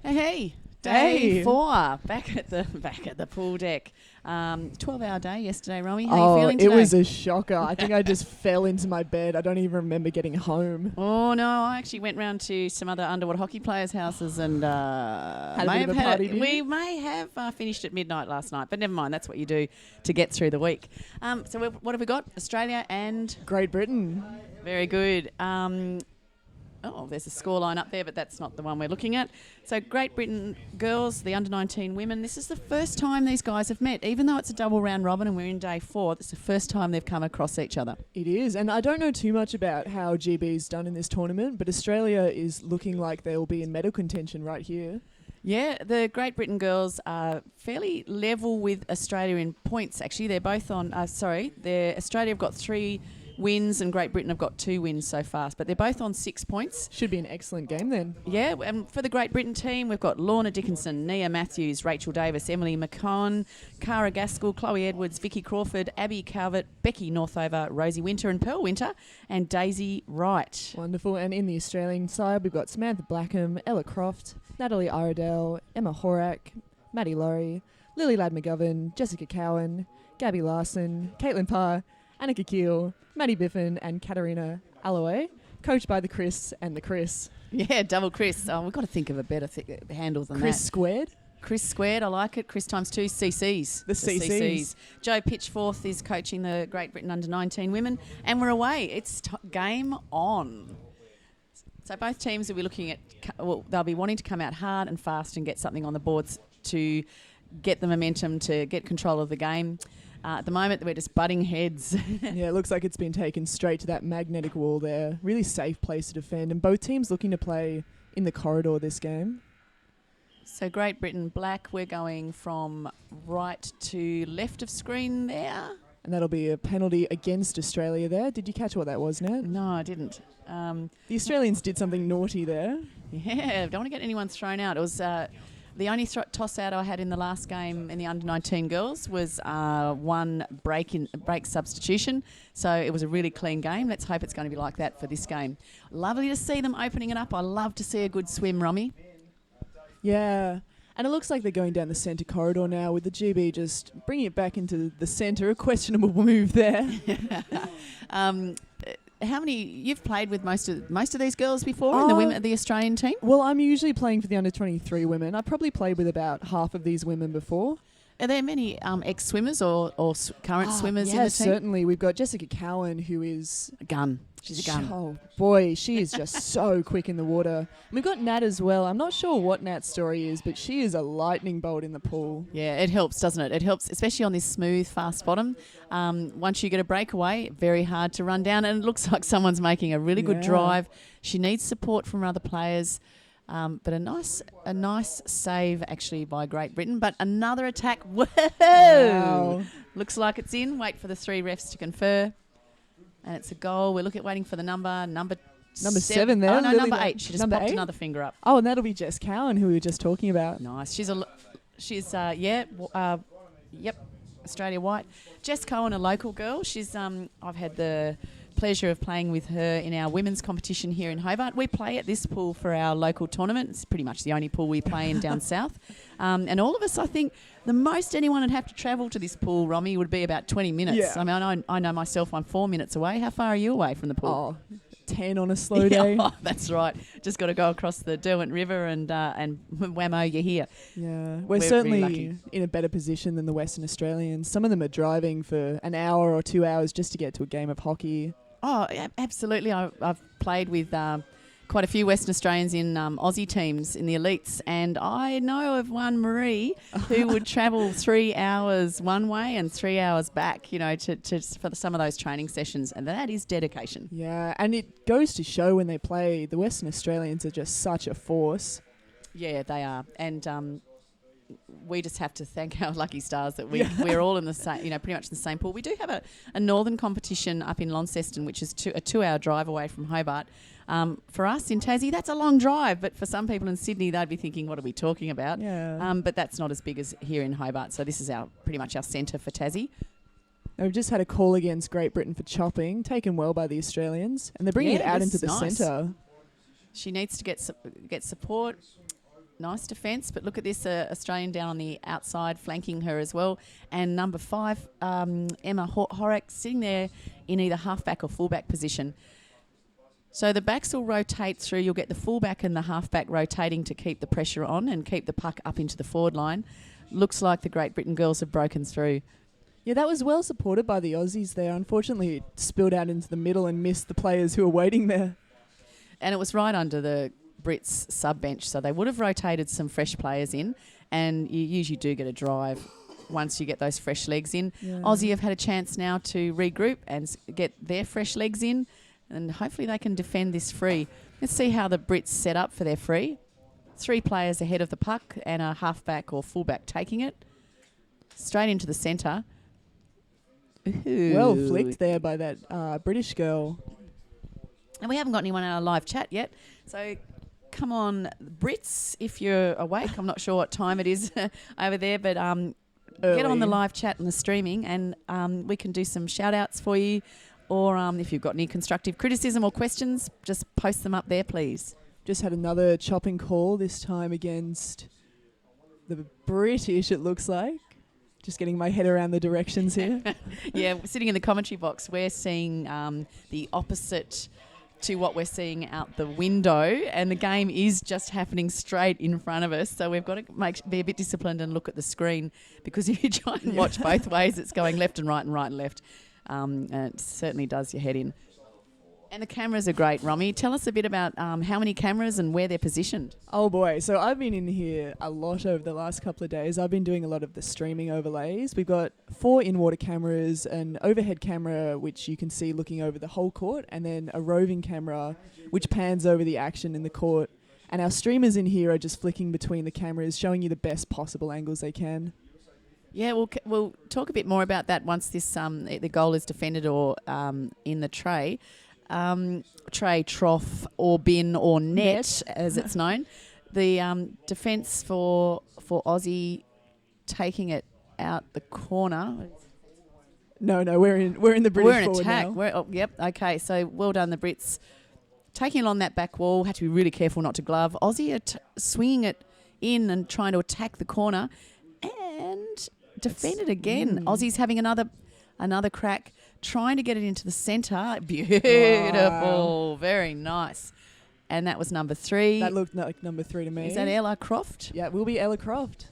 Hey, day 4, back at the pool deck. 12-hour day yesterday, Romy. How are you feeling today? It was a shocker. I think I just fell into my bed. I don't even remember getting home. Oh no, I actually went round to some other underwater hockey players' houses and we may have finished at midnight last night, but never mind. That's what you do to get through the week. So what have we got? Australia and Great Britain. Very good. There's a scoreline up there, but that's not the one we're looking at. So Great Britain girls, the under-19 women, this is the first time these guys have met. Even though it's a double round robin and we're in day 4, it's the first time they've come across each other. It is, and I don't know too much about how GB's done in this tournament, but Australia is looking like they'll be in medal contention right here. Yeah, the Great Britain girls are fairly level with Australia in points, actually. They're both on... Australia have got 3 wins and Great Britain have got 2 wins so far, but they're both on 6 points. Should be an excellent game then. Yeah, and for the Great Britain team, we've got Lorna Dickinson, Nia Matthews, Rachel Davis, Emily McCone, Cara Gaskell, Chloe Edwards, Vicky Crawford, Abby Calvert, Becky Northover, Rosie Winter and Pearl Winter, and Daisy Wright. Wonderful. And in the Australian side, we've got Samantha Blackham, Ella Croft, Natalie Iredale, Emma Horak, Maddie Laurie, Lily Ladd-McGovern, Jessica Cowan, Gabby Larson, Caitlin Parr, Annika Keel, Maddie Biffin and Katarina Alloway, coached by the Chris and the Chris. Yeah, double Chris. Oh, we've got to think of a better handle than Chris that. squared? Chris squared, I like it. Chris times 2, CCs. The CCs. Joe Pitchforth is coaching the Great Britain under-19 women, and we're away. It's game on. So both teams will be looking at, they'll be wanting to come out hard and fast and get something on the boards to get the momentum, to get control of the game. At the moment, we're just butting heads. Yeah, it looks like it's been taken straight to that magnetic wall there. Really safe place to defend. And both teams looking to play in the corridor this game. So Great Britain black, we're going from right to left of screen there. And that'll be a penalty against Australia there. Did you catch what that was, Nat? No, I didn't. The Australians did something naughty there. Yeah, don't want to get anyone thrown out. It was... the only toss out I had in the last game in the under-19 girls was one break substitution. So it was a really clean game. Let's hope it's going to be like that for this game. Lovely to see them opening it up. I love to see a good swim, Romy. Yeah. And it looks like they're going down the centre corridor now with the GB just bringing it back into the centre. A questionable move there. How many you've played with most of these girls before in the women, the Australian team? Well, I'm usually playing for the under-23 women. I probably played with about half of these women before. Are there many ex-swimmers or current swimmers in the team? Yes, certainly. We've got Jessica Cowan, who is... a gun. She's a gun. Oh, boy, she is just so quick in the water. And we've got Nat as well. I'm not sure what Nat's story is, but she is a lightning bolt in the pool. Yeah, it helps, doesn't it? It helps, especially on this smooth, fast bottom. Once you get a breakaway, very hard to run down, and it looks like someone's making a really good drive. She needs support from other players. But a nice save actually by Great Britain. But another attack. Whoa! Wow. Looks like it's in. Wait for the 3 refs to confer. And it's a goal. We're looking, waiting for the number 7 there. Oh, no, Lily number 8. She just popped another finger up. Oh, and that'll be Jess Cowan, who we were just talking about. Nice. Yep, Australia white. Jess Cowan, a local girl. She's I've had the pleasure of playing with her in our women's competition here in Hobart. We play at this pool for our local tournament. It's pretty much the only pool we play in down south. And all of us, I think, the most anyone would have to travel to this pool, Romy, would be about 20 minutes. Yeah. I mean, I know myself, I'm 4 minutes away. How far are you away from the pool? Oh, 10 on a slow day. Oh, that's right. Just got to go across the Derwent River and whammo, you're here. Yeah, we're really certainly lucky. in a better position than the Western Australians. Some of them are driving for an hour or 2 hours just to get to a game of hockey. Oh, absolutely. I've played with quite a few Western Australians in Aussie teams in the elites, and I know of one, Marie, who would travel 3 hours one way and 3 hours back, for some of those training sessions, and that is dedication. Yeah, and it goes to show when they play, the Western Australians are just such a force. Yeah, they are, and we just have to thank our lucky stars that we're all in the same, pretty much the same pool. We do have a northern competition up in Launceston, which is a 2-hour drive away from Hobart. For us in Tassie, that's a long drive, but for some people in Sydney, they'd be thinking, what are we talking about? Yeah. But that's not as big as here in Hobart. So this is pretty much our centre for Tassie. We've just had a call against Great Britain for chopping, taken well by the Australians, and they're bringing it out into the centre. She needs to get support. Nice defence, but look at this Australian down on the outside flanking her as well. And number 5, Emma Horak, sitting there in either halfback or fullback position. So the backs will rotate through. You'll get the fullback and the halfback rotating to keep the pressure on and keep the puck up into the forward line. Looks like the Great Britain girls have broken through. Yeah, that was well supported by the Aussies there. Unfortunately, it spilled out into the middle and missed the players who were waiting there. And it was right under the Brits sub bench, so they would have rotated some fresh players in, and you usually do get a drive once you get those fresh legs in. Yeah. Aussie have had a chance now to regroup and get their fresh legs in, and hopefully they can defend this free. Let's see how the Brits set up for their free. 3 players ahead of the puck and a halfback or fullback taking it straight into the centre. Ooh. Well flicked there by that British girl. And we haven't got anyone in our live chat yet, so come on, Brits, if you're awake. I'm not sure what time it is over there, but get on the live chat and the streaming, and we can do some shout-outs for you, or if you've got any constructive criticism or questions, just post them up there, please. Just had another chopping call, this time against the British, it looks like. Just getting my head around the directions here. Yeah, sitting in the commentary box, we're seeing the opposite to what we're seeing out the window, and the game is just happening straight in front of us, so we've got to be a bit disciplined and look at the screen, because if you try and watch both ways, it's going left and right and left, and it certainly does your head in. And the cameras are great, Romy. Tell us a bit about how many cameras and where they're positioned. Oh boy, so I've been in here a lot over the last couple of days. I've been doing a lot of the streaming overlays. We've got 4 in-water cameras, an overhead camera which you can see looking over the whole court, and then a roving camera which pans over the action in the court. And our streamers in here are just flicking between the cameras, showing you the best possible angles they can. Yeah, we'll talk a bit more about that once this the goal is defended or in the tray. Tray, trough, or bin, or net, as it's known. The defence for Aussie taking it out the corner. No, we're in the British We're in forward attack. now. Yep. Okay. So well done, the Brits. Taking it on that back wall. Had to be really careful not to glove. Aussie are swinging it in and trying to attack the corner, and defend it again. Aussie's having another crack, trying to get it into the centre. Beautiful. Wow. Very nice. And that was number 3. That looked like number 3 to me. Is that Ella Croft? Yeah, it will be Ella Croft.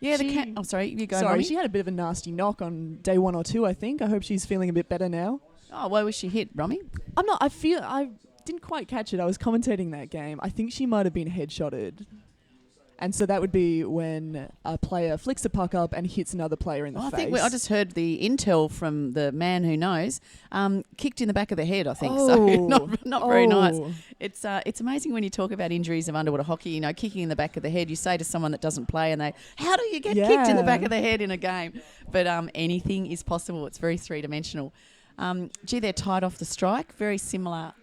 Yeah, I'm sorry, you go. Sorry, Romy. she had a bit of a nasty knock on day 1 or 2, I think. I hope she's feeling a bit better now. Oh, where was she hit, Romy? I didn't quite catch it. I was commentating that game. I think she might have been headshotted. And so that would be when a player flicks the puck up and hits another player in the face. I just heard the intel from the man who knows. Kicked in the back of the head, I think. Oh. So not very nice. It's amazing when you talk about injuries of underwater hockey. You know, kicking in the back of the head. You say to someone that doesn't play, and how do you get kicked in the back of the head in a game? But anything is possible. It's very 3-dimensional. They're tied off the strike. Very similar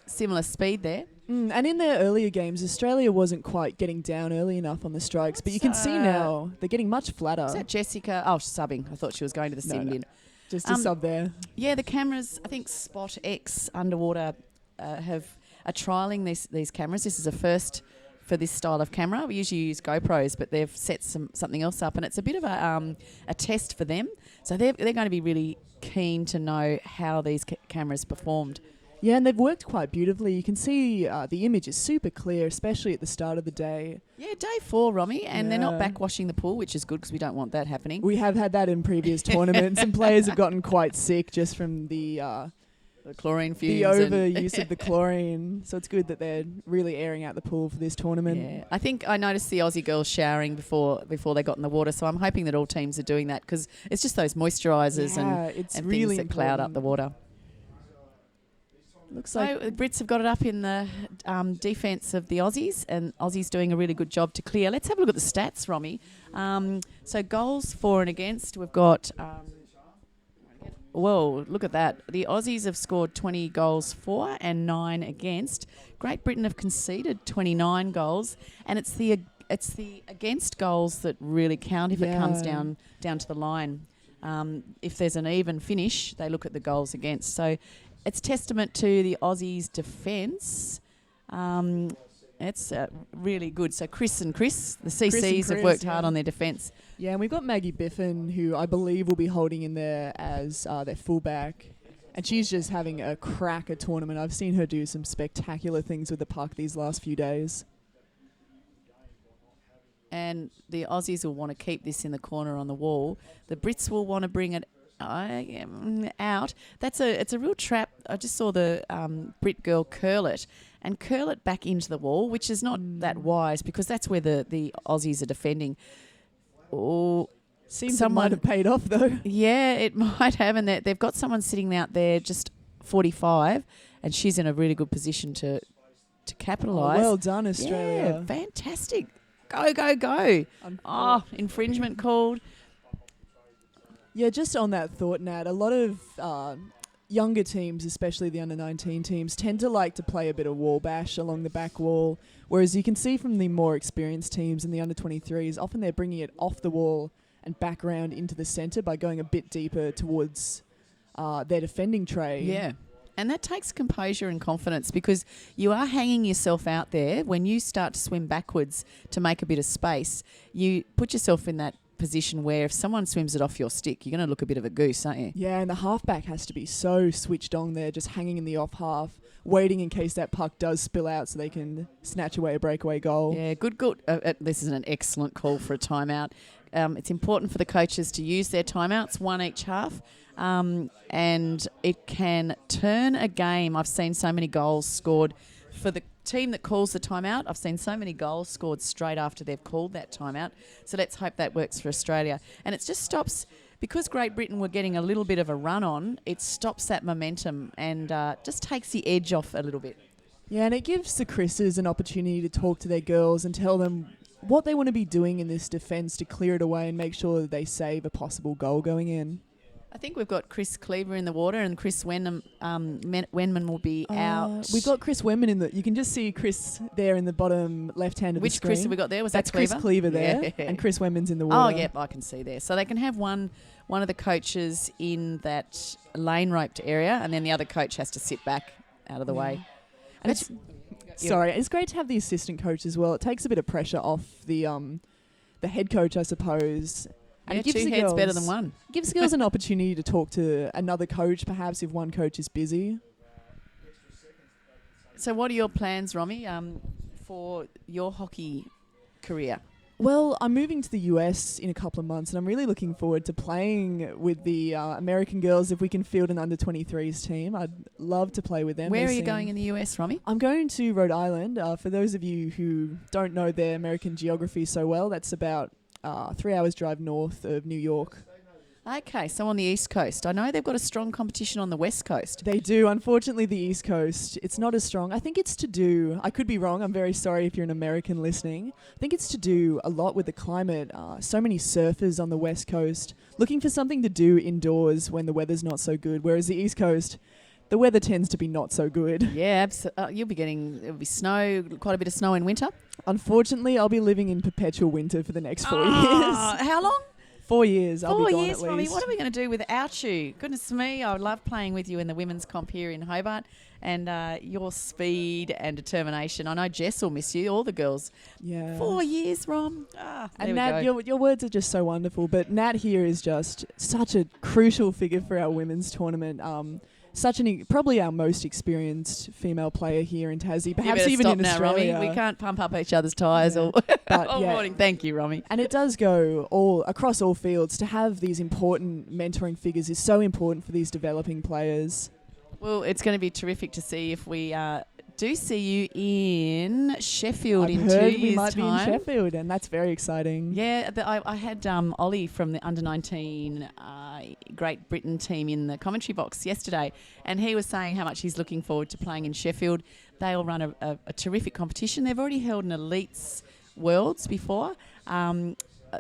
speed there. And in their earlier games, Australia wasn't quite getting down early enough on the strikes, but you can see now they're getting much flatter. Is that Jessica? Oh, subbing. I thought she was going to the sin bin. Just a sub there. Yeah, the cameras, I think Spot X Underwater are trialling these cameras. This is a first for this style of camera. We usually use GoPros, but they've set something else up, and it's a bit of a test for them. So they're going to be really keen to know how these cameras performed. Yeah, and they've worked quite beautifully. You can see the image is super clear, especially at the start of the day. Yeah, day 4, Romy, and they're not backwashing the pool, which is good because we don't want that happening. We have had that in previous tournaments, and players have gotten quite sick just from the chlorine fumes. The overuse of the chlorine. So it's good that they're really airing out the pool for this tournament. Yeah, I think I noticed the Aussie girls showering before they got in the water, so I'm hoping that all teams are doing that because it's just those moisturisers and really things that cloud up the water. Looks like the Brits have got it up in the defence of the Aussies, and Aussies doing a really good job to clear. Let's have a look at the stats, Romy. So goals for and against, we've got... whoa, look at that. The Aussies have scored 20 goals for and 9 against. Great Britain have conceded 29 goals, and it's the against goals that really count if it comes down to the line. If there's an even finish, they look at the goals against. So... it's testament to the Aussies' defence. And It's really good. So Chris, the CCs Chris, have worked hard yeah. on their defence. Yeah, and we've got Maggie Biffin, who I believe will be holding in there as their fullback. And she's just having a cracker tournament. I've seen her do some spectacular things with the puck these last few days. And the Aussies will want to keep this in the corner on the wall. The Brits will want to bring it out. It's a real trap. I just saw the Brit girl curl it back into the wall, which is not that wise because that's where the Aussies are defending. Oh, Seems it might have paid off though. Yeah, it might have, and they've got someone sitting out there just 45, and she's in a really good position to capitalise. Oh, well done, Australia. Yeah, fantastic. Go. Infringement called. Yeah, just on that thought, Nat, a lot of younger teams, especially the under-19 teams, tend to like to play a bit of wall bash along the back wall, whereas you can see from the more experienced teams in the under-23s, often they're bringing it off the wall and back around into the centre by going a bit deeper towards their defending tray. Yeah. And that takes composure and confidence because you are hanging yourself out there. When you start to swim backwards to make a bit of space, you put yourself in that position where if someone swims it off your stick, you're going to look a bit of a goose, aren't you? Yeah, and the halfback has to be so switched on there, just hanging in the off half, waiting in case that puck does spill out so they can snatch away a breakaway goal. Yeah, good. This is an excellent call for a timeout. It's important for the coaches to use their timeouts, one each half. And it can turn a game. I've seen so many goals scored for the team that calls the timeout. I've seen so many goals scored straight after they've called that timeout. So let's hope that works for Australia. And it just stops, because Great Britain were getting a little bit of a run on, it stops that momentum and just takes the edge off a little bit. Yeah, and it gives the Chris's an opportunity to talk to their girls and tell them what they want to be doing in this defence to clear it away and make sure that they save a possible goal going in. I think we've got Chris Cleaver in the water and Chris Wenman will be out. We've got Chris Wenman in the... You can just see Chris there in the bottom left-hand of the screen. Which Chris have we got there? That's Cleaver? Chris Cleaver there, Yeah. and Chris Wenman's in the water. Oh, yep, I can see there. So they can have one of the coaches in that lane-roped area and then the other coach has to sit back out of the way. And it's great to have the assistant coach as well. It takes a bit of pressure off the head coach, I suppose. And it gives two the heads girls, better than one. Gives girls an opportunity to talk to another coach, perhaps if one coach is busy. So what are your plans, Romy, for your hockey career? Well, I'm moving to the US in a couple of months and I'm really looking forward to playing with the American girls if we can field an under-23s team. I'd love to play with them. Where are you going in the US, Romy? I'm going to Rhode Island. For those of you who don't know their American geography so well, that's about 3 hours drive north of New York. Okay, so on the East Coast. I know they've got a strong competition on the West Coast. They do. Unfortunately, the East Coast, it's not as strong. I think it's to do, I could be wrong, I'm very sorry if you're an American listening. I think it's to do a lot with the climate. So many surfers on the West Coast looking for something to do indoors when the weather's not so good, whereas the East Coast, the weather tends to be not so good. Yeah, it'll be snow, quite a bit of snow in winter. Unfortunately, I'll be living in perpetual winter for the next 4 years. How long? 4 years. I'll be gone at Romy, least. what are we going to do without you? Goodness me, I would love playing with you in the women's comp here in Hobart and your speed and determination. I know Jess will miss you, all the girls. Yeah. 4 years, Rom. And Nat, your words are just so wonderful. But Nat here is just such a crucial figure for our women's tournament. Probably our most experienced female player here in Tassie, perhaps even in Australia. Romy. We can't pump up each other's tyres all morning. Thank you, Romy. And it does go across all fields. To have these important mentoring figures is so important for these developing players. Well, it's going to be terrific to see if we do see you in Sheffield in 2 years' we might time. be in Sheffield, and that's very exciting. Yeah, I had Ollie from the under-19 Great Britain team in the commentary box yesterday, and he was saying how much he's looking forward to playing in Sheffield. They'll run a terrific competition. They've already held an Elites Worlds before,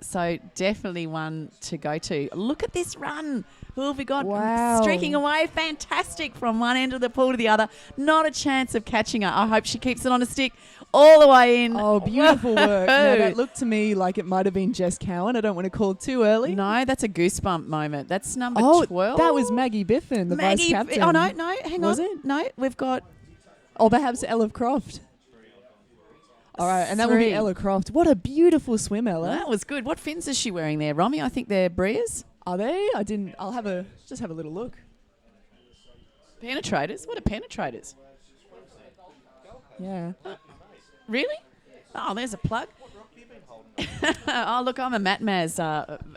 so definitely one to go to. Look at this run. Who have we got? Wow. Streaking away. Fantastic from one end of the pool to the other. Not a chance of catching her. I hope she keeps it on a stick all the way in. Oh, beautiful work. Now, that looked to me like it might have been Jess Cowan. I don't want to call it too early. No, that's a goosebump moment. That's number 12. That was Maggie Biffin, the vice captain. Oh, no, hang on. Was it? No, we've got... Or perhaps Ella Croft. All right, and that will be 3. Ella Croft. What a beautiful swim, Ella. That was good. What fins is she wearing there, Romy? I think they're Brias. Are they? I didn't. I'll just have a little look. Penetrators? What are penetrators? Yeah. Really? Oh, there's a plug. Oh, look, I'm a Matt Maz.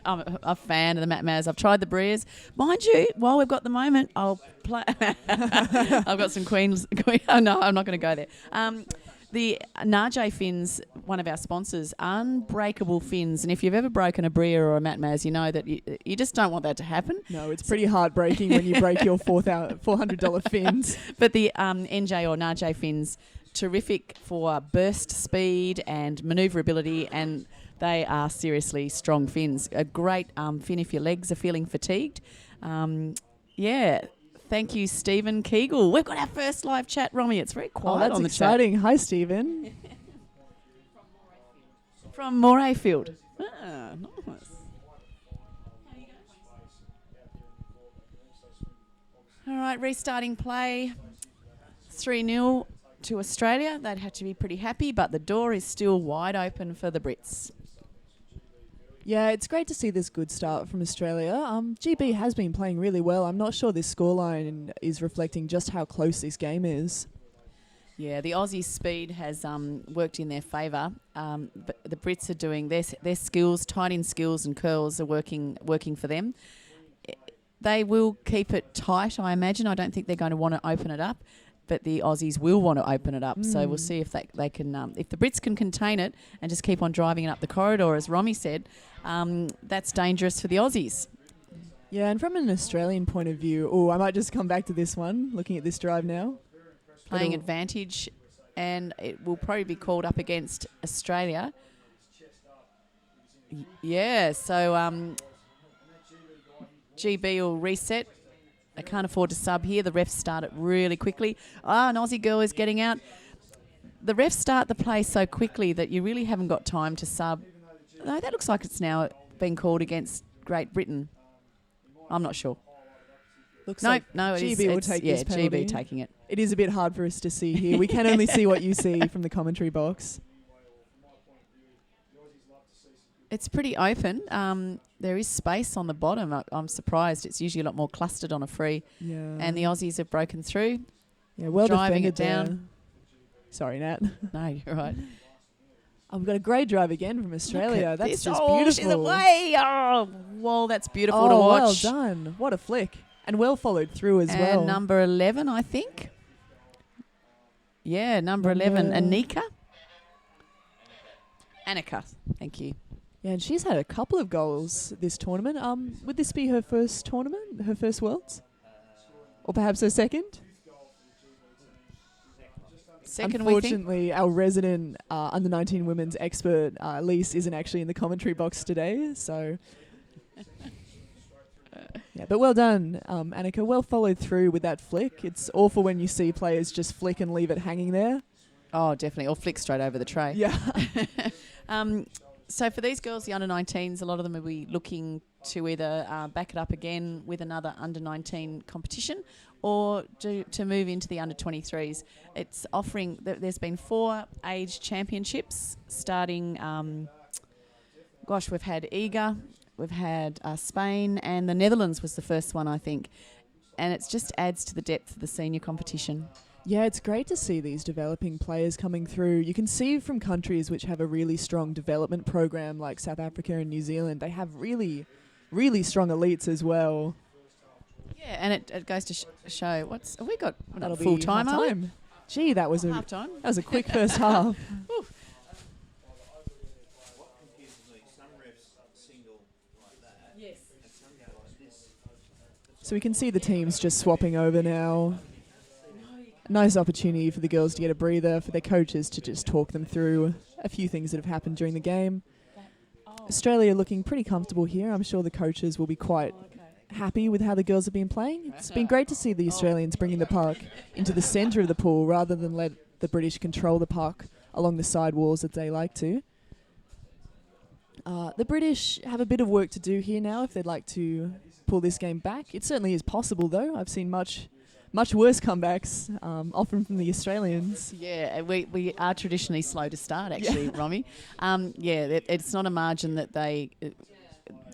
I'm a fan of the Matt Maz. I've tried the Brias. Mind you, while we've got the moment, I'll play. I've got some Queens. Oh, no, I'm not going to go there. The Najay fins, one of our sponsors, unbreakable fins. And if you've ever broken a Bria or a Matt Maz, you know that you just don't want that to happen. No, it's pretty heartbreaking when you break your $400 fins. But the NJ or Najay fins, terrific for burst speed and manoeuvrability, and they are seriously strong fins. A great fin if your legs are feeling fatigued. Yeah. Thank you, Stephen Keegle. We've got our first live chat, Romy. It's very quiet on the chat. That's exciting. Hi, Stephen. From Morayfield. Ah, nice. All right, restarting play. 3-0 to Australia. They'd have to be pretty happy, but the door is still wide open for the Brits. Yeah, it's great to see this good start from Australia. GB has been playing really well. I'm not sure this scoreline is reflecting just how close this game is. Yeah, the Aussie speed has worked in their favour, but the Brits are doing their skills, tight-end skills and curls are working for them. They will keep it tight, I imagine. I don't think they're going to want to open it up, but the Aussies will want to open it up. So we'll see if they can, if the Brits can contain it and just keep on driving it up the corridor, as Romy said, that's dangerous for the Aussies. Yeah, and from an Australian point of view, I might just come back to this one, looking at this drive now. Playing advantage, and it will probably be called up against Australia. Yeah, so GB will reset. They can't afford to sub here. The refs start it really quickly. An Aussie girl is getting out. The refs start the play so quickly that you really haven't got time to sub. No, that looks like it's now being called against Great Britain. I'm not sure. Looks No, like no, GB will take this penalty. GB taking it. It is a bit hard for us to see here. We can only see what you see from the commentary box. It's pretty open. There is space on the bottom. I'm surprised. It's usually a lot more clustered on a free. Yeah. And the Aussies have broken through. Yeah, well driving defended it down. there. Sorry, Nat. No, you're right. We've got a great drive again from Australia. That's this. just beautiful. beautiful. She's away. Oh, well, that's beautiful to Oh, watch. well done. What a flick. And well followed through as and well. number 11, I think. Yeah, number 11, Anika. Annika, thank you. Yeah, and she's had a couple of goals this tournament. Would this be her first tournament, her first Worlds? Or perhaps her second? Second, we think. Unfortunately, our resident under-19 women's expert, Lise, isn't actually in the commentary box today, so... Yeah, but well done, Annika. Well followed through with that flick. It's awful when you see players just flick and leave it hanging there. Oh, definitely. Or flick straight over the tray. Yeah. So for these girls, the under-19s, a lot of them will be looking to either back it up again with another under-19 competition or to move into the under-23s. It's offering, there's been 4 age championships starting, we've had Eager, we've had Spain, and the Netherlands was the first one, I think. And it just adds to the depth of the senior competition. Yeah, it's great to see these developing players coming through. You can see from countries which have a really strong development program like South Africa and New Zealand, they have really, really strong elites as well. Yeah, and it goes to show, have we got That'll full be time? half-time. Gee, that was Half-time. That was a quick first half. Yes. So we can see the teams just swapping over now. Nice opportunity for the girls to get a breather, for their coaches to just talk them through a few things that have happened during the game. Australia looking pretty comfortable here. I'm sure the coaches will be quite happy with how the girls have been playing. It's been great to see the Australians bringing the puck into the centre of the pool rather than let the British control the puck along the side walls that they like to. The British have a bit of work to do here now if they'd like to pull this game back. It certainly is possible, though. I've seen much much worse comebacks, often from the Australians. Yeah, we are traditionally slow to start, actually, Romy. It's not a margin that they...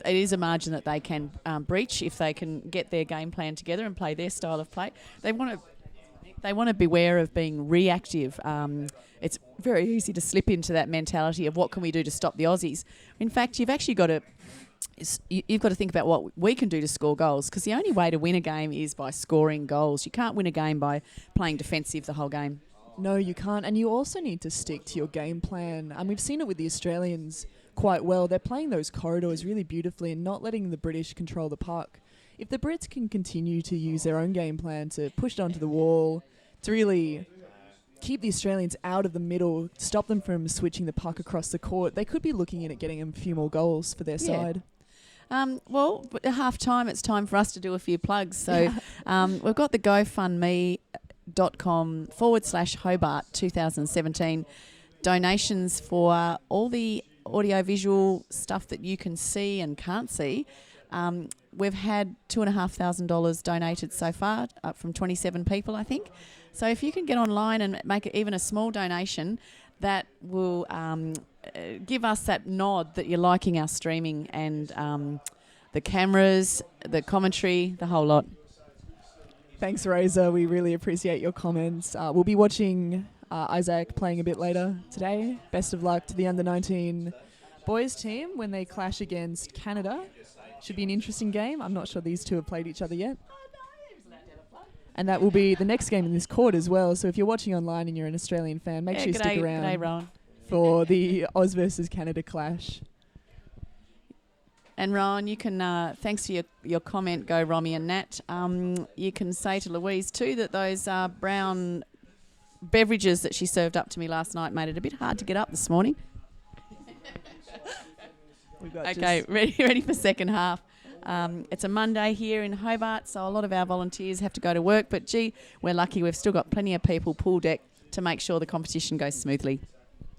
It is a margin that they can breach if they can get their game plan together and play their style of play. They want to beware of being reactive. It's very easy to slip into that mentality of what can we do to stop the Aussies. In fact, you've actually got to think about what we can do to score goals, because the only way to win a game is by scoring goals. You can't win a game by playing defensive the whole game. No, you can't. And you also need to stick to your game plan. And we've seen it with the Australians quite well. They're playing those corridors really beautifully and not letting the British control the puck. If the Brits can continue to use their own game plan to push it onto the wall, to really keep the Australians out of the middle, stop them from switching the puck across the court, they could be looking at getting a few more goals for their side. Well, at half time, it's time for us to do a few plugs. So we've got the GoFundMe.com/Hobart 2017 donations for all the audiovisual stuff that you can see and can't see. We've had $2,500 donated so far, up from 27 people, I think. So if you can get online and make it even a small donation, that will give us that nod that you're liking our streaming and the cameras, the commentary, the whole lot. Thanks, Razor. We really appreciate your comments. We'll be watching Isaac playing a bit later today. Best of luck to the under-19 boys team when they clash against Canada. Should be an interesting game. I'm not sure these two have played each other yet. And that will be the next game in this court as well. So if you're watching online and you're an Australian fan, make sure you stick around g'day, Rowan. For the Oz versus Canada clash. And Rowan, you can, thanks for your comment, go Romy and Nat. You can say to Louise too that those brown beverages that she served up to me last night made it a bit hard to get up this morning. Okay, ready for second half. It's a Monday here in Hobart, so a lot of our volunteers have to go to work, but gee, we're lucky we've still got plenty of people pool deck to make sure the competition goes smoothly.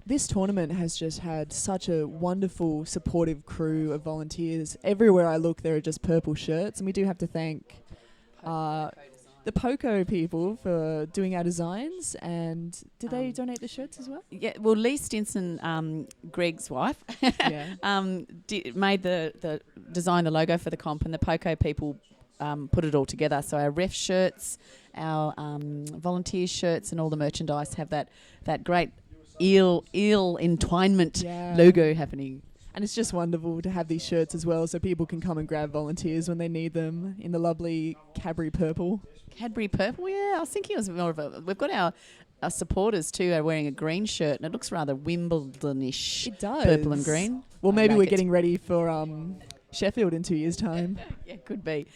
This tournament has just had such a wonderful, supportive crew of volunteers. Everywhere I look, there are just purple shirts, and we do have to thank the Poco people for doing our designs. And did they donate the shirts as well? Yeah, well, Lee Stinson, Greg's wife, made the design the logo for the comp, and the Poco people put it all together. So our ref shirts, our volunteer shirts, and all the merchandise have that great eel entwinement logo happening. And it's just wonderful to have these shirts as well, so people can come and grab volunteers when they need them in the lovely Cadbury purple. Cadbury purple, yeah. I was thinking it was more of a... We've got our supporters too are wearing a green shirt, and it looks rather Wimbledonish. It does. Purple and green. Well, maybe we're getting ready for Sheffield in 2 years' time. Yeah, could be.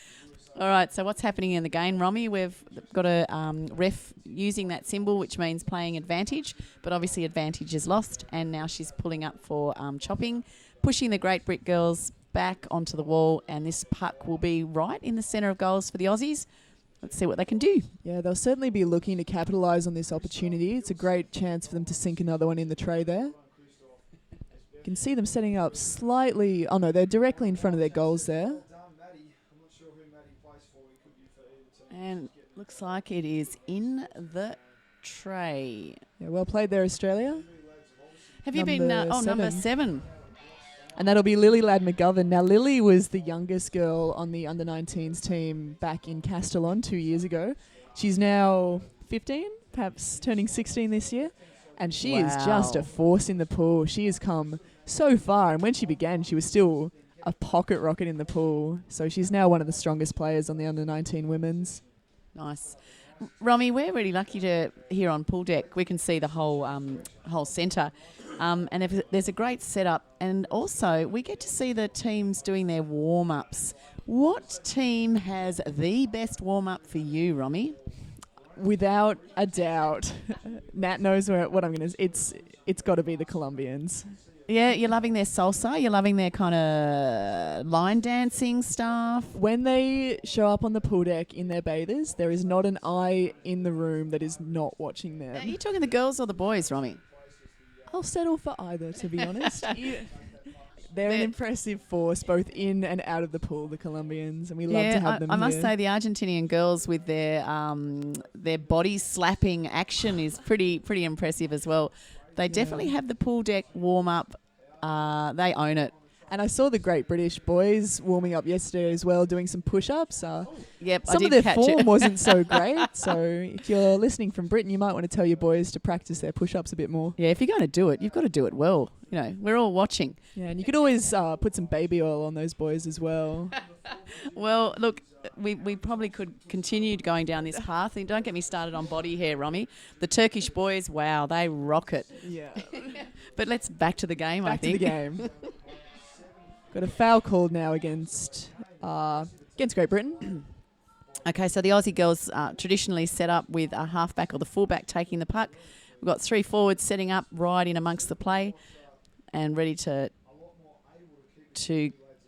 All right, so what's happening in the game, Romy? We've got a ref using that symbol, which means playing advantage, but obviously advantage is lost, and now she's pulling up for chopping, pushing the Great Brit girls back onto the wall, and this puck will be right in the centre of goals for the Aussies. Let's see what they can do. Yeah, they'll certainly be looking to capitalise on this opportunity. It's a great chance for them to sink another one in the tray there. You can see them setting up slightly... Oh, no, they're directly in front of their goals there. And looks like it is in the tray. Yeah, well played there, Australia. Have you been... number 7. And that'll be Lily Ladd McGovern. Now, Lily was the youngest girl on the under-19s team back in Castellon 2 years ago. She's now 15, perhaps turning 16 this year. And she is just a force in the pool. She has come so far. And when she began, she was still a pocket rocket in the pool. So she's now one of the strongest players on the under-19 women's. Nice. Romy, we're really lucky to here on pool deck. We can see the whole centre. And there's a great setup, and also we get to see the teams doing their warm-ups. What team has the best warm-up for you, Romy? Without a doubt, Nat knows what I'm going to... It's got to be the Colombians. Yeah, you're loving their salsa. You're loving their kind of line dancing stuff. When they show up on the pool deck in their bathers, there is not an eye in the room that is not watching them. Are you talking the girls or the boys, Romy? I'll settle for either, to be honest. They're an impressive force, both in and out of the pool, the Colombians, and we love to have them I here. must say the Argentinian girls with their body slapping action is pretty impressive as well. They definitely have the pool deck warm up. They own it. And I saw the Great British boys warming up yesterday as well, doing some push-ups. Yep, some of their form wasn't so great. So if you're listening from Britain, you might want to tell your boys to practice their push-ups a bit more. Yeah, if you're going to do it, you've got to do it well. You know, we're all watching. Yeah, and you could always put some baby oil on those boys as well. Well, look, we probably could continue going down this path. And don't get me started on body hair, Romy. The Turkish boys, wow, they rock it. Yeah. But let's back to the game, I think. Back to the game. Got a foul called now against Great Britain. Okay, so the Aussie girls traditionally set up with a halfback or the fullback taking the puck. We've got 3 forwards setting up right in amongst the play and ready to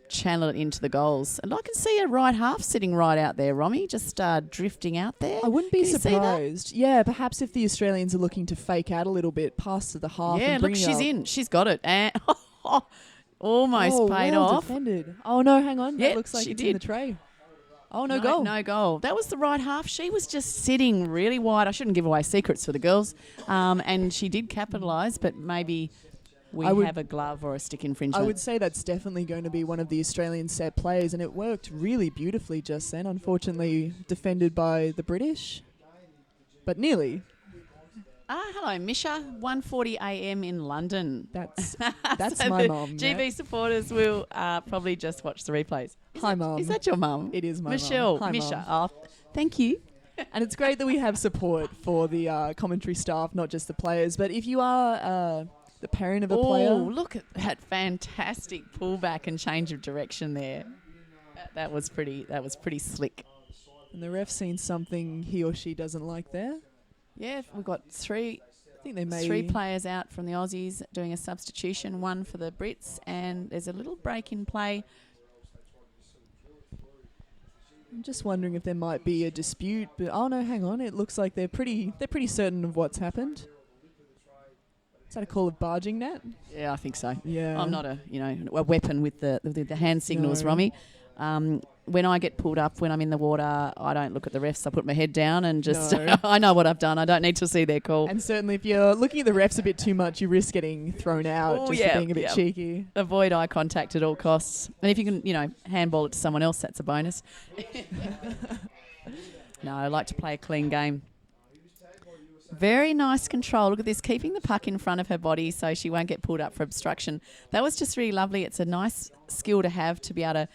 channel it into the goals. And I can see a right half sitting right out there, Romy, just drifting out there. I wouldn't be Can you see that? surprised. Yeah, perhaps if the Australians are looking to fake out a little bit past to the half. Yeah, and look, bring it she's up. in. She's got it. And almost paid well off. defended. Oh, no, hang on. Yeah, That looks like she it's did. in the tray. Oh, no goal. No goal. That was the right half. She was just sitting really wide. I shouldn't give away secrets for the girls. And she did capitalise, but maybe we have a glove or a stick infringement. I would say that's definitely going to be one of the Australian set plays, and it worked really beautifully just then. Unfortunately, defended by the British, but nearly. Hello, Misha. 1:40 a.m. in London. That's So my the mum. GB supporters will probably just watch the replays. Hi, Mum. Is that your mum? It is my mum. Michelle. Hi, Misha. Mum. Oh, thank you. And it's great that we have support for the commentary staff, not just the players. But if you are the parent of a player, Oh, look at that fantastic pullback and change of direction there. That was pretty slick. and the ref's seen something he or she doesn't like there, Yeah, we've got I think they may. 3 players out from the Aussies doing a substitution, 1 for the Brits, and there's a little break in play. I'm just wondering if there might be a dispute, but oh no, hang on. It looks like they're pretty certain of what's happened. Is that a call of barging, Nat? Yeah, I think so. Yeah. I'm not a weapon with the hand signals, No. Romy. When I get pulled up when I'm in the water, I don't look at the refs. I put my head down and just No. I know what I've done. I don't need to see their call. And certainly if you're looking at the refs a bit too much, you risk getting thrown out Oh, just yeah, for being a bit yeah. cheeky. Avoid eye contact at all costs. And if you can, handball it to someone else, that's a bonus. No, I like to play a clean game. Very nice control. Look at this, keeping the puck in front of her body so she won't get pulled up for obstruction. That was just really lovely. It's a nice skill to have, to be able to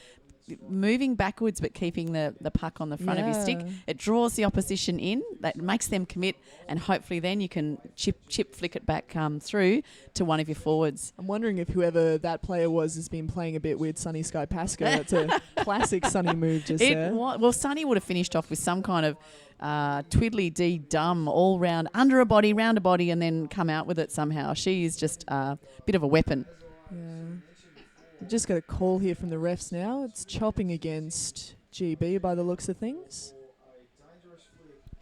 moving backwards but keeping the puck on the front of your stick. Yeah. It draws the opposition in. That makes them commit, and hopefully then you can chip flick it back through to one of your forwards. I'm wondering if whoever that player was has been playing a bit with Sunny Sky Pasca. It's a classic Sunny move just there. Well, Sunny would have finished off with some kind of twiddly-dee dumb all round, under a body, round a body, and then come out with it somehow. She is just a bit of a weapon. Yeah. We've just got a call here from the refs now. It's chopping against GB by the looks of things.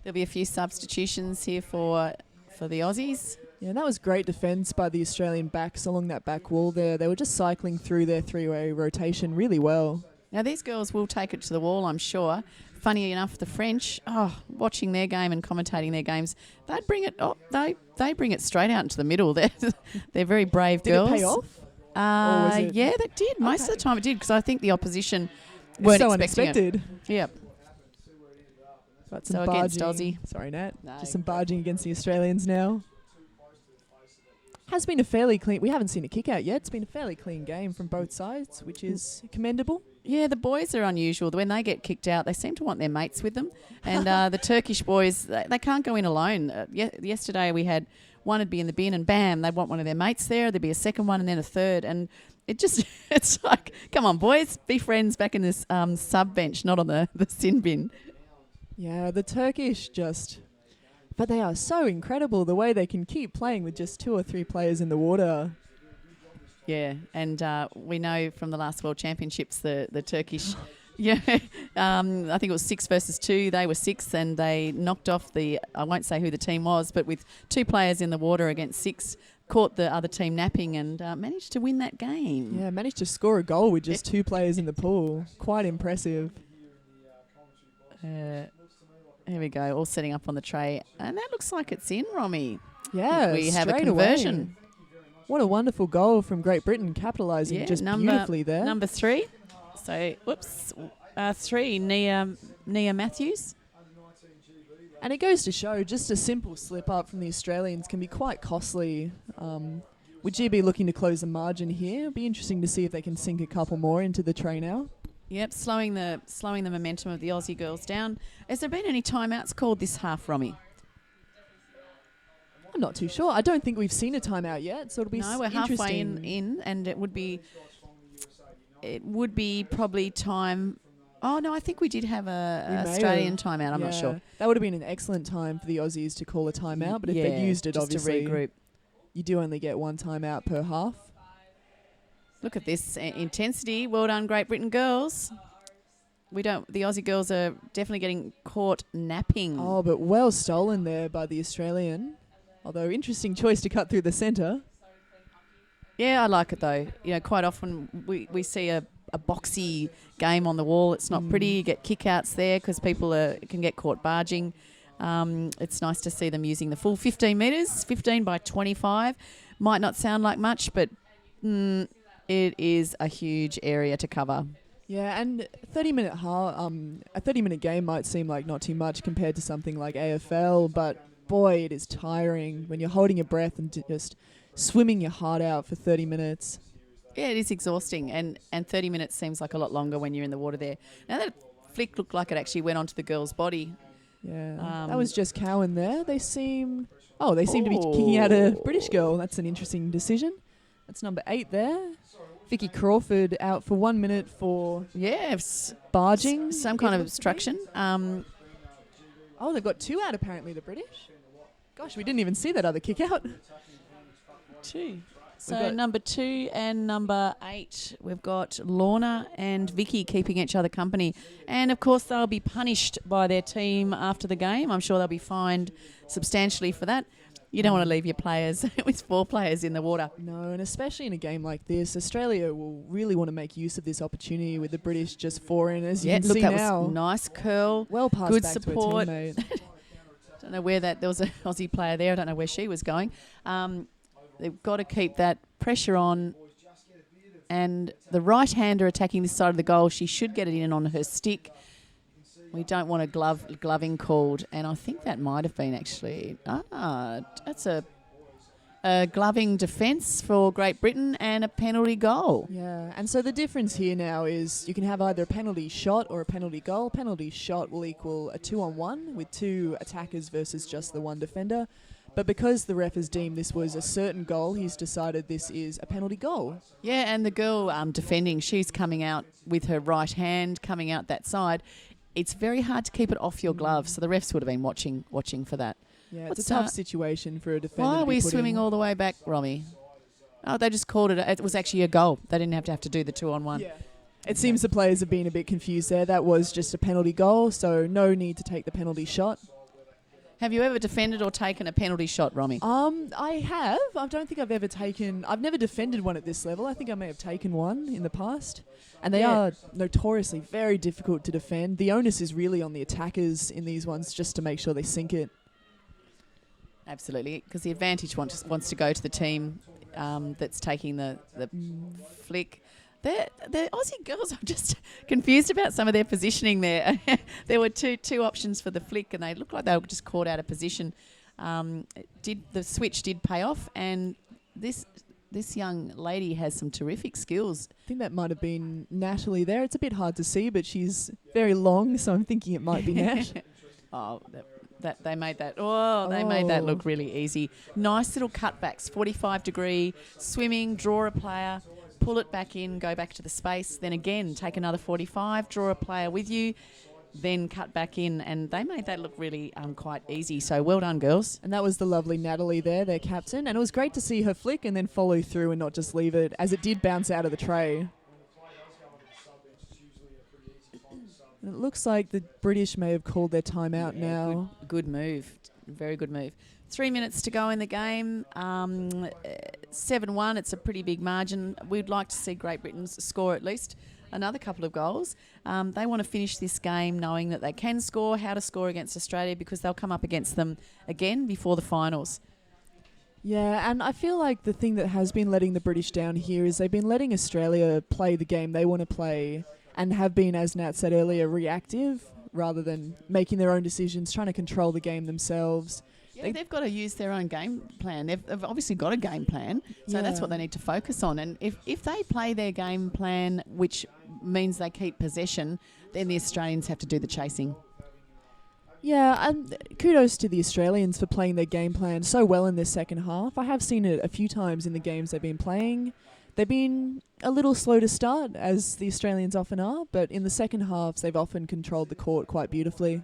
There'll be a few substitutions here for the Aussies. Yeah, and that was great defence by the Australian backs along that back wall there. They were just cycling through their 3-way rotation really well. Now, these girls will take it to the wall, I'm sure. Funny enough, the French, watching their game and commentating their games, they'd bring it. They bring it straight out into the middle. They're very brave Did girls. it pay off? Or was it- Yeah, that did. Most of Okay. the time it did, because I think the opposition It's weren't so expecting it. unexpected. Yep. Got So some against barging. Aussie. Sorry, Nat. No. Just some barging against the Australians now. Has been a fairly clean. We haven't seen a kick out yet. It's been a fairly clean game from both sides, which is commendable. Yeah, the boys are unusual. When they get kicked out, they seem to want their mates with them. And the Turkish boys, they can't go in alone. Yesterday we had one would be in the bin and bam, they'd want one of their mates there. There'd be a second one and then a third. And it's like, come on, boys, be friends back in this sub bench, not on the sin bin. Yeah, the Turkish but they are so incredible the way they can keep playing with just 2 or 3 players in the water. Yeah, and we know from the last World Championships the Turkish, I think it was 6 versus 2. They were 6 and they knocked off I won't say who the team was, but with 2 players in the water against 6, caught the other team napping and managed to win that game. Yeah, managed to score a goal with just 2 players in the pool. Quite impressive. Here we go, all setting up on the tray. And that looks like it's in, Romy. Yeah, We have a straight conversion. away. What a wonderful goal from Great Britain, capitalising just beautifully there. Number 3. So, 3, Nia Matthews. And it goes to show just a simple slip up from the Australians can be quite costly. With GB looking to close the margin here, it'll be interesting to see if they can sink a couple more into the tray now. Yep, slowing the momentum of the Aussie girls down. Has there been any timeouts called this half, Romy? I'm not too sure. I don't think we've seen a timeout yet, so it'll be No, we're interesting. halfway in, and it would be probably time. Oh no, I think we did have a Australian timeout. I'm not sure. That would have been an excellent time for the Aussies to call a timeout, but if they used it, just obviously, to regroup. You do only get 1 timeout per half. Look at this intensity. Well done, Great Britain girls. The Aussie girls are definitely getting caught napping. Oh, but well stolen there by the Australian. Although interesting choice to cut through the centre. Yeah, I like it though. Quite often we see a boxy game on the wall. It's not pretty. You get kickouts there because people can get caught barging. It's nice to see them using the full 15 metres, 15 by 25. Might not sound like much, but it is a huge area to cover. Yeah, and a 30-minute game might seem like not too much compared to something like AFL, but boy, it is tiring when you're holding your breath and just swimming your heart out for 30 minutes. Yeah, it is exhausting, and 30 minutes seems like a lot longer when you're in the water there. Now that flick looked like it actually went onto the girl's body. Yeah, that was just Cowan there. They seem to be kicking out a British girl. That's an interesting decision. That's number 8 there. Vicky Crawford out for 1 minute for barging. Some kind of obstruction. They've got 2 out apparently, the British. Gosh, we didn't even see that other kick out. 2. So number 2 and number 8, we've got Lorna and Vicky keeping each other company. And, of course, they'll be punished by their team after the game. I'm sure they'll be fined substantially for that. You don't want to leave your players with 4 players in the water. No, and especially in a game like this, Australia will really want to make use of this opportunity with the British just 4 in, as you can see now. That was nice curl. Well passed good back support. to a teammate. Don't know where there was an Aussie player there. I don't know where she was going. They've got to keep that pressure on. And the right-hander attacking this side of the goal, she should get it in on her stick. We don't want a gloving called. And I think that might have been actually... that's a gloving defence for Great Britain and a penalty goal. Yeah, and so the difference here now is you can have either a penalty shot or a penalty goal. Penalty shot will equal a 2-on-1 with 2 attackers versus just the 1 defender. But because the ref has deemed this was a certain goal, he's decided this is a penalty goal. Yeah, and the girl defending, she's coming out with her right hand, coming out that side. It's very hard to keep it off your glove, so the refs would have been watching for that. Yeah, it's a tough situation for a defender. Why are we swimming all the way back, Romy? Oh, they just called it. It was actually a goal. They didn't have to do the 2-on-1. Yeah. It seems the players have been a bit confused there. That was just a penalty goal, so no need to take the penalty shot. Have you ever defended or taken a penalty shot, Romy? I have. I don't think I've ever taken... I've never defended one at this level. I think I may have taken one in the past. And they are notoriously very difficult to defend. The onus is really on the attackers in these ones just to make sure they sink it. Absolutely, because the advantage wants to go to the team that's taking the flick. The Aussie girls, I'm just confused about some of their positioning there. There were two options for the flick, and they looked like they were just caught out of position. The switch did pay off, and this young lady has some terrific skills. I think that might have been Natalie there. It's a bit hard to see, but she's very long, so I'm thinking it might be Nat. They made that. They made that look really easy. Nice little cutbacks, 45-degree swimming, draw a player, pull it back in, go back to the space, then again take another 45, draw a player with you, then cut back in, and they made that look really quite easy. So well done, girls. And that was the lovely Natalie there, their captain, and it was great to see her flick and then follow through and not just leave it, as it did bounce out of the tray. And it looks like the British may have called their timeout now. Good move. Very good move. 3 minutes to go in the game. 7-1. It's a pretty big margin. We'd like to see Great Britain score at least another couple of goals. They want to finish this game knowing that they can score, how to score against Australia, because they'll come up against them again before the finals. Yeah, and I feel like the thing that has been letting the British down here is they've been letting Australia play the game they want to play and have been, as Nat said earlier, reactive rather than making their own decisions, trying to control the game themselves. Yeah, they've got to use their own game plan. They've obviously got a game plan, so that's what they need to focus on. And if they play their game plan, which means they keep possession, then the Australians have to do the chasing. Yeah, and kudos to the Australians for playing their game plan so well in this second half. I have seen it a few times in the games they've been playing. They've been a little slow to start, as the Australians often are, but in the second halves they've often controlled the court quite beautifully.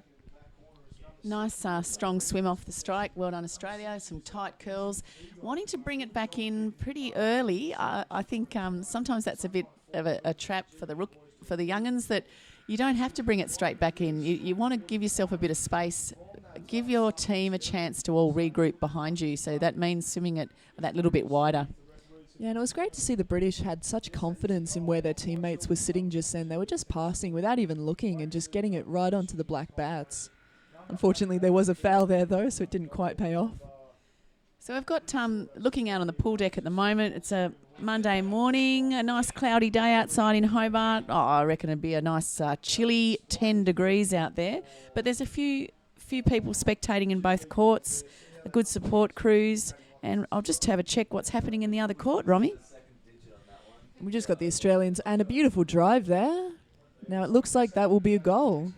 Nice strong swim off the strike. Well done, Australia. Some tight curls. Wanting to bring it back in pretty early. I think sometimes that's a bit of a trap for the young'uns, that you don't have to bring it straight back in. You want to give yourself a bit of space. Give your team a chance to all regroup behind you. So that means swimming it that little bit wider. Yeah, and it was great to see the British had such confidence in where their teammates were sitting just then. They were just passing without even looking and just getting it right onto the black bats. Unfortunately, there was a foul there, though, so it didn't quite pay off. So we've got, looking out on the pool deck at the moment, it's a Monday morning, a nice cloudy day outside in Hobart. Oh, I reckon it'd be a nice chilly 10 degrees out there. But there's a few people spectating in both courts, a good support cruise, and I'll just have a check what's happening in the other court, Romy. We just got the Australians and a beautiful drive there. Now it looks like that will be a goal.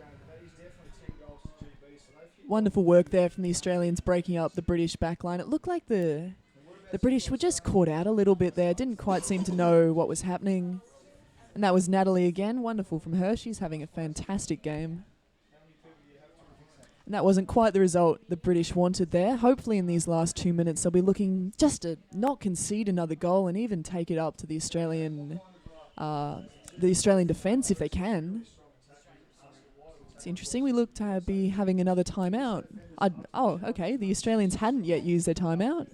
Wonderful work there from the Australians breaking up the British backline. It looked like the British were just caught out a little bit there. Didn't quite seem to know what was happening. And that was Natalie again. Wonderful from her. She's having a fantastic game. And that wasn't quite the result the British wanted there. Hopefully in these last 2 minutes they'll be looking just to not concede another goal and even take it up to the Australian defence if they can. It's interesting. We look to be having another timeout. Okay. The Australians hadn't yet used their timeout.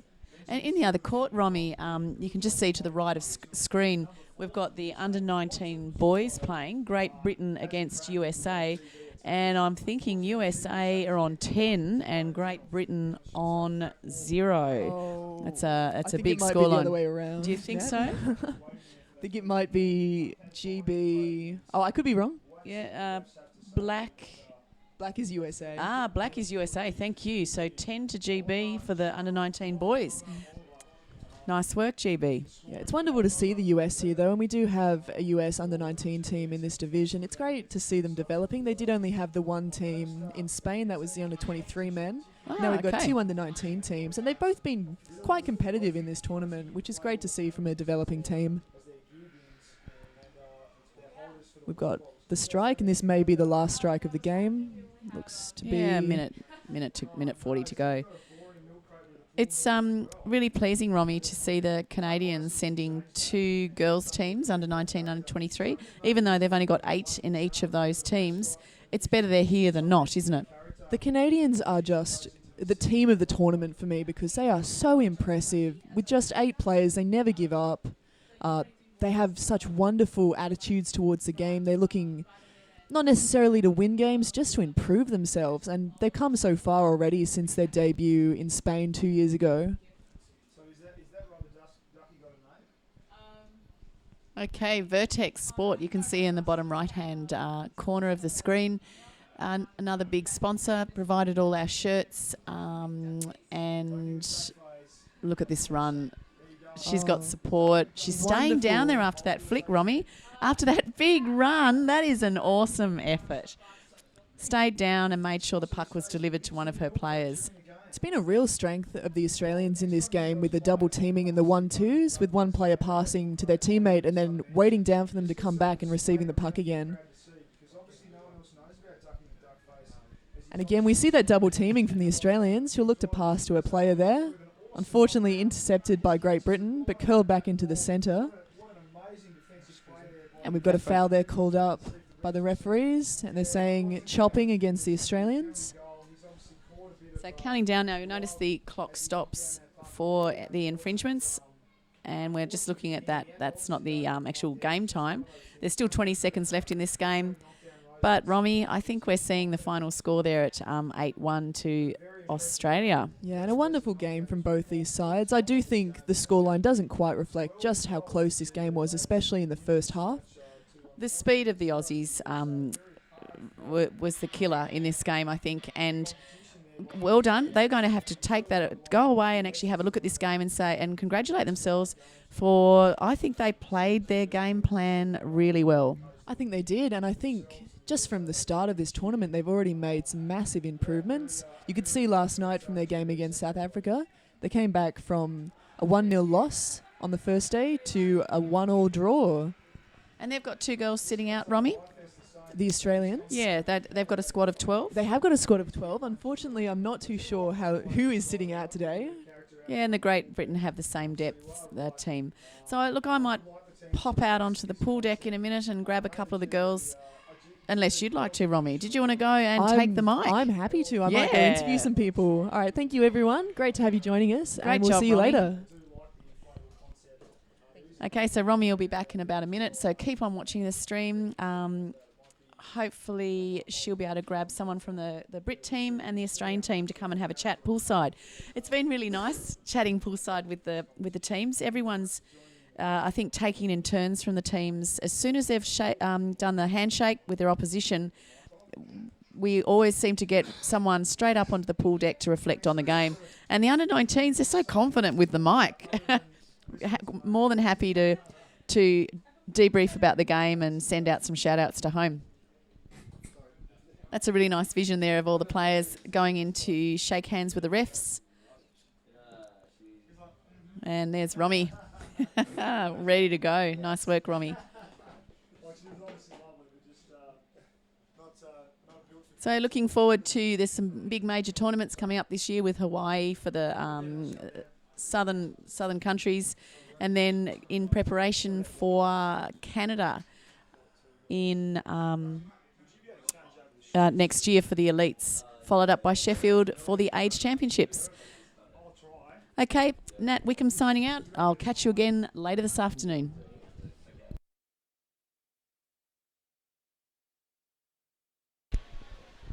And in the other court, Romy, you can just see to the right of screen, we've got the under-19 boys playing, Great Britain against USA. And I'm thinking USA are on 10 and Great Britain on 0. Oh, It's a big scoreline. scoreline. The other way around. Do you think so? I think it might be GB. Oh, I could be wrong. Yeah, Black is USA. Black is USA. Thank you. So 10 to GB for the under-19 boys. Nice work, GB. Yeah, it's wonderful to see the US here, though, and we do have a US under-19 team in this division. It's great to see them developing. They did only have the one team in Spain. That was the under-23 men. Now we've got 2 under-19 teams, and they've both been quite competitive in this tournament, which is great to see from a developing team. We've got the strike, and this may be the last strike of the game. Looks to be minute 40 to go. It's really pleasing, Romy, to see the Canadians sending 2 girls teams, under 19, under 23. Even though they've only got 8 in each of those teams, it's better they're here than not, isn't it? The Canadians are just the team of the tournament for me because they are so impressive. With just 8 players, they never give up. They have such wonderful attitudes towards the game. They're looking not necessarily to win games, just to improve themselves. And they've come so far already since their debut in Spain 2 years ago. Okay, Vertex Sport, you can see in the bottom right-hand corner of the screen. Another big sponsor, provided all our shirts. And look at this run. She's got support. She's staying down there after that flick, Romy. After that big run, that is an awesome effort. Stayed down and made sure the puck was delivered to one of her players. It's been a real strength of the Australians in this game with the double teaming and the 1-2s, with one player passing to their teammate and then waiting down for them to come back and receiving the puck again. And again, we see that double teaming from the Australians. She'll look to pass to a player there. Unfortunately intercepted by Great Britain, but curled back into the centre. And we've got a foul there called up. by the referees, and they're saying chopping against the Australians. So counting down now, you'll notice the clock stops for the infringements, and we're just looking at that. That's not the actual game time. There's still 20 seconds left in this game. But, Romy, I think we're seeing the final score there at 8-1 to Australia. Yeah, and a wonderful game from both these sides. I do think the scoreline doesn't quite reflect just how close this game was, especially in the first half. The speed of the Aussies was the killer in this game, I think, and well done. They're going to have to take that, go away and actually have a look at this game and congratulate themselves for, I think they played their game plan really well. I think they did, and I think just from the start of this tournament, they've already made some massive improvements. You could see last night from their game against South Africa, they came back from a 1-0 loss on the first day to a 1-1 draw. And they've got 2 girls sitting out, Romy? The Australians? Yeah, they've got a squad of 12. They have got a squad of 12. Unfortunately, I'm not too sure who is sitting out today. Yeah, and the Great Britain have the same depth, that team. So, look, I might pop out onto the pool deck in a minute and grab a couple of the girls. Unless you'd like to, Romy. Did you want to go and take the mic? I'm happy to. I might go interview some people. All right, thank you, everyone. Great to have you joining us. Great and we'll job, see you Romy. later. Okay, so Romy will be back in about a minute, so keep on watching the stream. Hopefully she'll be able to grab someone from the Brit team and the Australian team to come and have a chat poolside. It's been really nice chatting poolside with the teams. Everyone's I think taking in turns from the teams. As soon as they've done the handshake with their opposition, we always seem to get someone straight up onto the pool deck to reflect on the game. And the under-19s, they're so confident with the mic. More than happy to debrief about the game and send out some shout-outs to home. That's a really nice vision there of all the players going in to shake hands with the refs. And there's Romy. Ready to go. Nice work, Romy. So looking forward to, there's some big major tournaments coming up this year with Hawaii for the southern countries, and then in preparation for Canada in next year for the elites, followed up by Sheffield for the age championships. Okay, Nat Wickham signing out. I'll catch you again later this afternoon.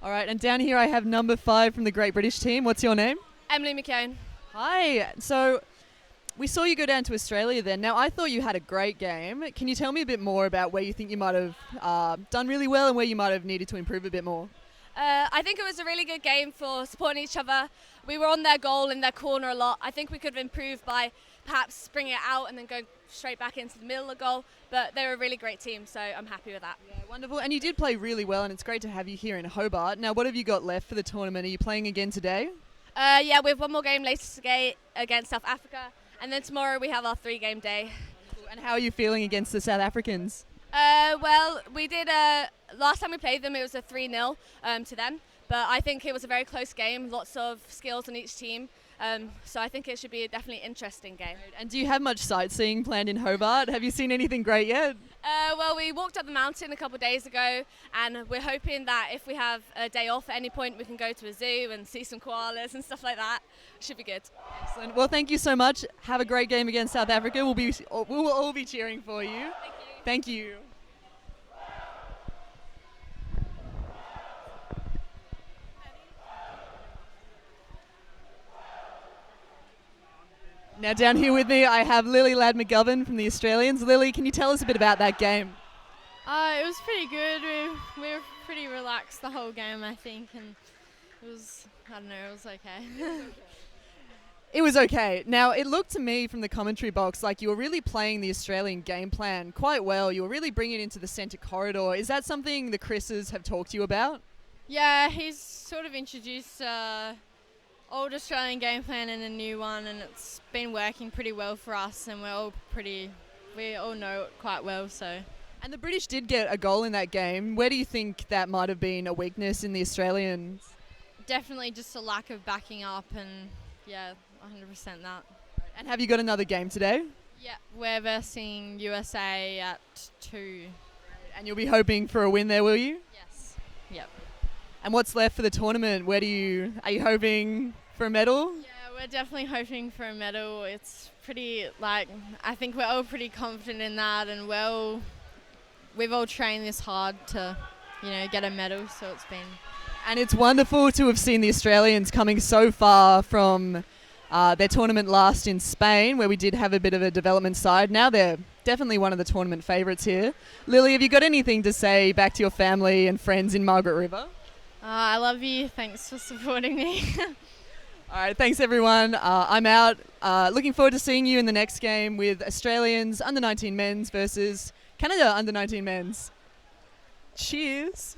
All right, and down here I have number 5 from the Great British team. What's your name? Emily McKeown. Hi. So we saw you go down to Australia then. Now, I thought you had a great game. Can you tell me a bit more about where you think you might have done really well and where you might have needed to improve a bit more? I think it was a really good game for supporting each other. We were on their goal in their corner a lot. I think we could have improved by perhaps bringing it out and then going straight back into the middle of the goal. But they were a really great team, so I'm happy with that. Yeah, wonderful. And you did play really well, and it's great to have you here in Hobart. Now, what have you got left for the tournament? Are you playing again today? Yeah, we have one more game later today against South Africa. And then tomorrow we have our 3-game day. And how are you feeling against the South Africans? Well, we did, last time we played them, it was a 3-0 to them. But I think it was a very close game, lots of skills on each team. So I think it should be a definitely interesting game. And do you have much sightseeing planned in Hobart? Have you seen anything great yet? Well, we walked up the mountain a couple of days ago, and we're hoping that if we have a day off at any point, we can go to a zoo and see some koalas and stuff like that. Should be good. Excellent. Well, thank you so much. Have a great game against South Africa. We will all be cheering for you. Thank you. Thank you. Now down here with me, I have Lily Ladd-McGovern from the Australians. Lily, can you tell us a bit about that game? It was pretty good. We were pretty relaxed the whole game, I think, and it was, I don't know, it was okay. It was okay. Now, it looked to me from the commentary box like you were really playing the Australian game plan quite well. You were really bringing it into the centre corridor. Is that something the Chris's have talked to you about? Yeah, he's sort of introduced old Australian game plan and a new one, and it's been working pretty well for us, and we all know it quite well, so. And the British did get a goal in that game. Where do you think that might have been a weakness in the Australians? Definitely just a lack of backing up, and yeah, 100% that. And have you got another game today? Yeah, we're versing USA at 2. And you'll be hoping for a win there, will you? Yes. Yep. And what's left for the tournament? Are you hoping for a medal? Yeah, we're definitely hoping for a medal. It's pretty, I think we're all pretty confident in that, and we've all trained this hard to, get a medal, so it's been... And it's wonderful to have seen the Australians coming so far from their tournament last in Spain, where we did have a bit of a development side. Now they're definitely one of the tournament favourites here. Lily, have you got anything to say back to your family and friends in Margaret River? I love you. Thanks for supporting me. All right, thanks everyone. I'm out. Looking forward to seeing you in the next game with Australians under 19 men's versus Canada under 19 men's. Cheers.